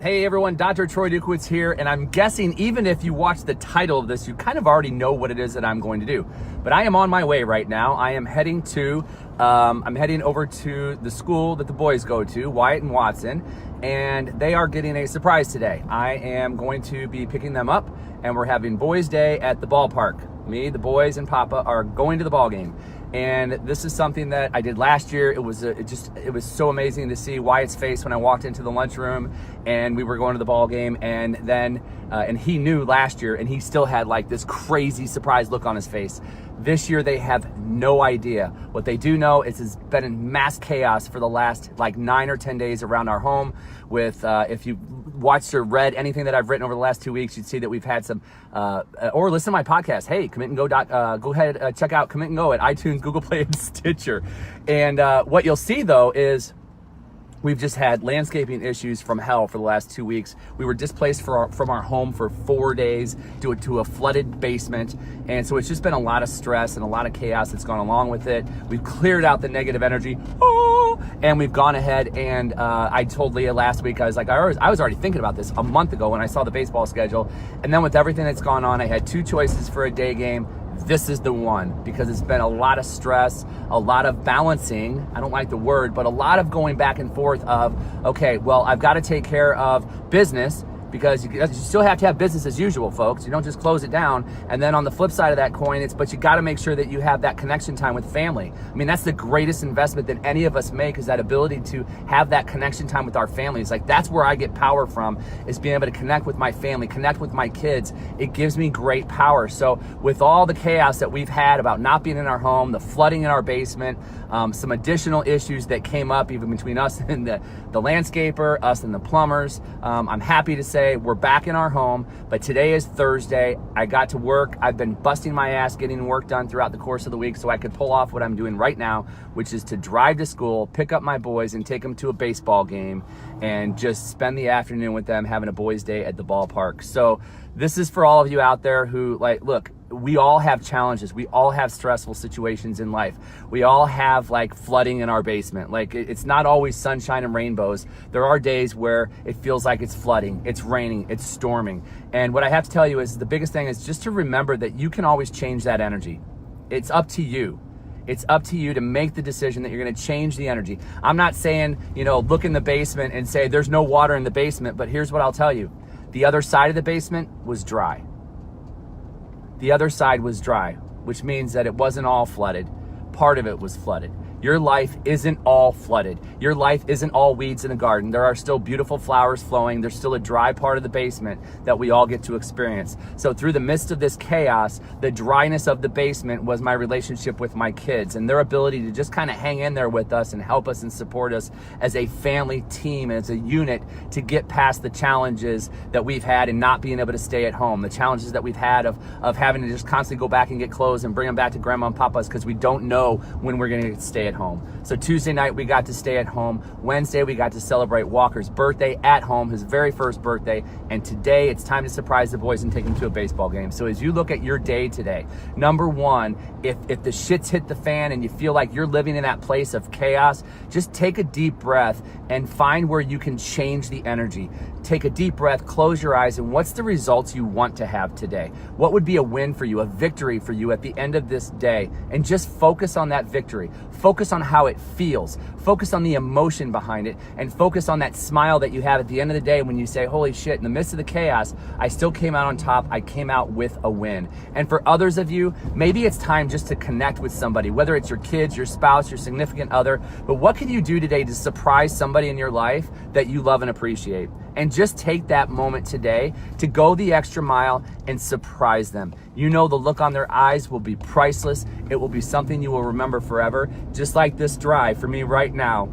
Hey everyone, Dr. Troy Dukowitz here, and I'm guessing even if you watch the title of this, you kind of already know what it is that I'm going to do. But I am on my way right now. I am heading over to the school that the boys go to, Wyatt and Watson, and they are getting a surprise today. I am going to be picking them up, and we're having Boys Day at the ballpark. Me, the boys, and Papa are going to the ball game. And this is something that I did last year. It was so amazing to see Wyatt's face when I walked into the lunchroom and we were going to the ball game. And then, and he knew last year, and he still had like this crazy surprise look on his face. This year, they have no idea. What they do know is it's been in mass chaos for the last like 9 or 10 days around our home. With if you watched or read anything that I've written over the last 2 weeks, you'd see that we've had some, or listen to my podcast. Hey, Commit and Go. Go ahead, check out Commit and Go at iTunes, Google Play, and Stitcher. And what you'll see though is we've just had landscaping issues from hell for the last 2 weeks. We were displaced from our home for 4 days due to a flooded basement. And so it's just been a lot of stress and a lot of chaos that's gone along with it. We've cleared out the negative energy. And we've gone ahead and I told Leah last week, I was already thinking about this a month ago when I saw the baseball schedule. And then with everything that's gone on, I had 2 choices for a day game. This is the one, because it's been a lot of stress, a lot of balancing. I don't like the word, but a lot of going back and forth of, okay, well, I've got to take care of business, because you still have to have business as usual, folks. You don't just close it down. And then on the flip side of that coin, but you got to make sure that you have that connection time with family. I mean, that's the greatest investment that any of us make, is that ability to have that connection time with our families. Like, that's where I get power from, is being able to connect with my family, connect with my kids. It gives me great power. So with all the chaos that we've had about not being in our home, the flooding in our basement, some additional issues that came up even between us and the landscaper, us and the plumbers, I'm happy to say we're back in our home. But today is Thursday. I got to work. I've been busting my ass getting work done throughout the course of the week so I could pull off what I'm doing right now, which is to drive to school, pick up my boys, and take them to a baseball game and just spend the afternoon with them having a boys' day at the ballpark. So this is for all of you out there who, like, look, we all have challenges. We all have stressful situations in life. We all have like flooding in our basement. Like, it's not always sunshine and rainbows. There are days where it feels like it's flooding, it's raining, it's storming. And what I have to tell you is the biggest thing is just to remember that you can always change that energy. It's up to you. It's up to you to make the decision that you're going to change the energy. I'm not saying, look in the basement and say there's no water in the basement, but here's what I'll tell you. The other side of the basement was dry. The other side was dry, which means that it wasn't all flooded. Part of it was flooded. Your life isn't all flooded. Your life isn't all weeds in a garden. There are still beautiful flowers flowing. There's still a dry part of the basement that we all get to experience. So through the midst of this chaos, the dryness of the basement was my relationship with my kids and their ability to just kind of hang in there with us and help us and support us as a family team, as a unit, to get past the challenges that we've had in not being able to stay at home, the challenges that we've had of having to just constantly go back and get clothes and bring them back to grandma and papa's because we don't know when we're going to stay at home. So Tuesday night we got to stay at home. Wednesday we got to celebrate Walker's birthday at home, his very first birthday. And today it's time to surprise the boys and take them to a baseball game. So as you look at your day today, number one, if the shit's hit the fan and you feel like you're living in that place of chaos, just take a deep breath and find where you can change the energy. Take a deep breath, close your eyes, and what's the results you want to have today? What would be a win for you, a victory for you at the end of this day? And just focus on that victory. Focus on how it feels. Focus on the emotion behind it, and focus on that smile that you have at the end of the day when you say, holy shit, in the midst of the chaos, I still came out on top. I came out with a win. And for others of you, maybe it's time just to connect with somebody, whether it's your kids, your spouse, your significant other. But what can you do today to surprise somebody in your life that you love and appreciate? And just take that moment today to go the extra mile and surprise them. You know the look on their eyes will be priceless. It will be something you will remember forever. Just like this drive for me right now.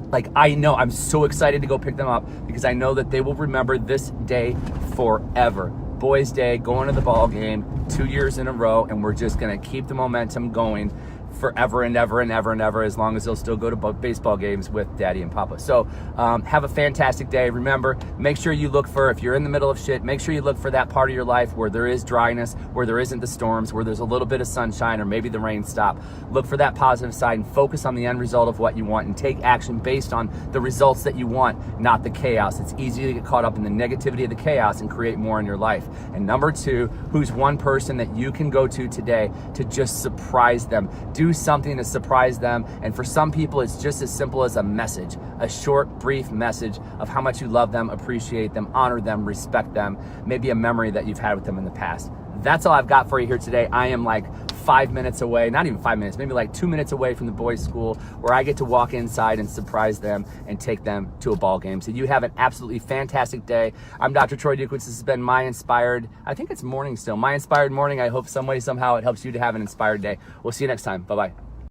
Like, I know I'm so excited to go pick them up because I know that they will remember this day forever. Boys Day, going to the ball game 2 years in a row, and we're just gonna keep the momentum going forever and ever and ever and ever, as long as they'll still go to baseball games with Daddy and Papa. So have a fantastic day. Remember, make sure you look for, if you're in the middle of shit, make sure you look for that part of your life where there is dryness, where there isn't the storms, where there's a little bit of sunshine, or maybe the rain stop. Look for that positive side and focus on the end result of what you want, and take action based on the results that you want, not the chaos. It's easy to get caught up in the negativity of the chaos and create more in your life. And number two, who's one person that you can go to today to just surprise them? Do something to surprise them. And for some people, it's just as simple as a message, a short, brief message of how much you love them, appreciate them, honor them, respect them, maybe a memory that you've had with them in the past. That's all I've got for you here today. I am like 5 minutes away, not even 5 minutes, maybe like 2 minutes away from the boys' school, where I get to walk inside and surprise them and take them to a ball game. So you have an absolutely fantastic day. I'm Dr. Troy Dukowitz. This has been My Inspired, I think it's morning still, My Inspired Morning. I hope some way, somehow it helps you to have an inspired day. We'll see you next time. Bye-bye.